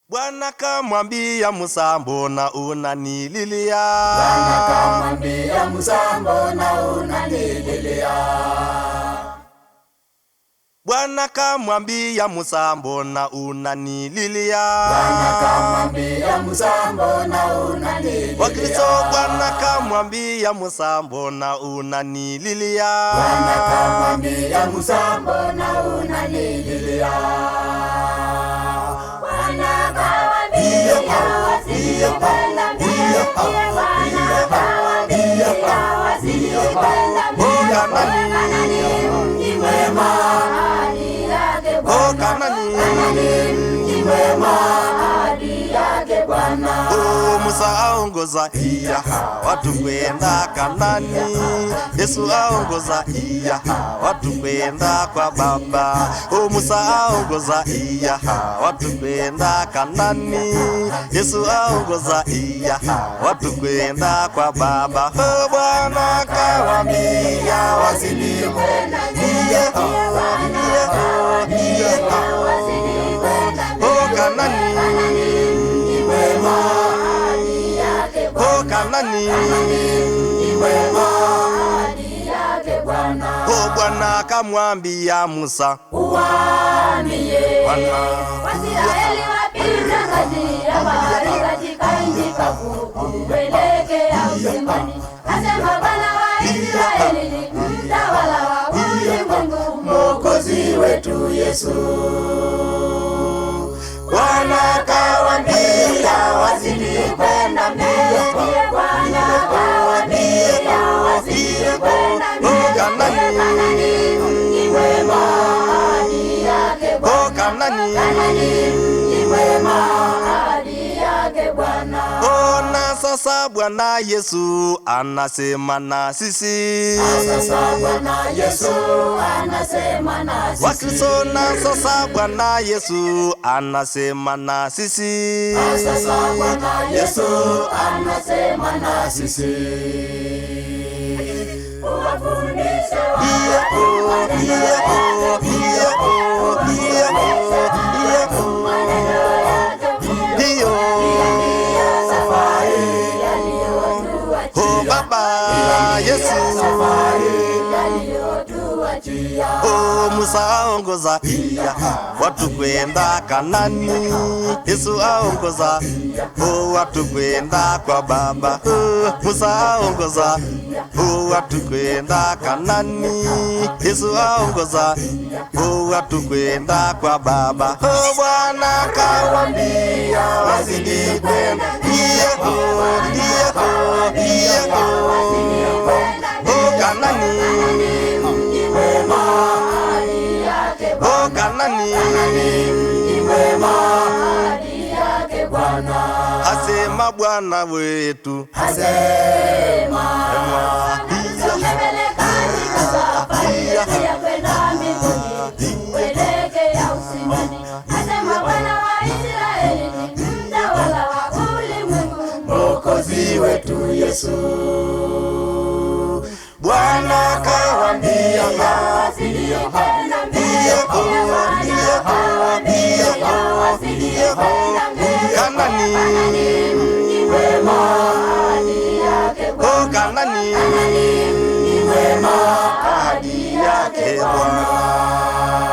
Bwana kamwambia Musa, mbona unanililia? Bwana kamwambia Musa, mbona unanililia? Bwana kamwambia Musa, mbona unanililia? Bwana kamwambia Musa, mbona unanililia? Wakristo, Bwana kamwambia Musa, mbona unanililia? Bwana kamwambia Musa, mbona unanililia? Bwana kamwambia wasipenda mbele, Bwana kamwambia wasipenda mbele, Kanani mji mwema, ahadi yake Bwana, Kanani mji mwema, ahadi yake Bwana. Musa aongoza watu kwenda Kanani. Yesu aongoza watu kwenda kwa Baba. Musa aongoza watu kwenda Kanani. Yesu aongoza watu kwenda kwa Baba. Bwana kawaambia wasilikwenda Kanani. Bwana kamwambia Musa, uwaambie Waisraeli wapita kati ya bahari katika nchi kavu kuelekea usimbani. Asema Bwana wa Israeli ni mtawala wa ulimwengu, Mwokozi wetu Yesu. Bwana kawaambia wazidi kwenda mbele, Bwana kawaambia wazidi kwenda mbele, Kanani mji mwema, ahadi yake Bwana, Kanani mji mwema, ahadi yake Bwana. Na sasa Bwana Yesu anasema na sisi. Sasa Bwana Yesu anasema na sisi. Wakristo, na sasa Bwana Yesu anasema na sisi. Sasa Bwana Yesu anasema na sisi. Uwafundishe Baba Yesu, Musa aongoza watu kwenda Kanani. Yesu aongoza watu kwenda kwa Baba. Musa aongoza watu kwenda Kanani. Yesu aongoza watu kwenda kwa Baba. Bwana kawaambia wazidi kwenda Kanani mji mwema, ahadi yake Bwana, Kanani mji mwema, ahadi yake Bwana. Asema Bwana wetu, asema mbele katika safari ya kwenda mbinguni kuelekea usimbani. Asema Bwana wa Israeli ni mtawala wa ulimwengu, Mwokozi wetu Yesu. Bwana kawaambia wasidi kwenda mbele, Kanani mji mwema, ahadi yake Bwana, Kanani mji mwema, ahadi yake Bwana.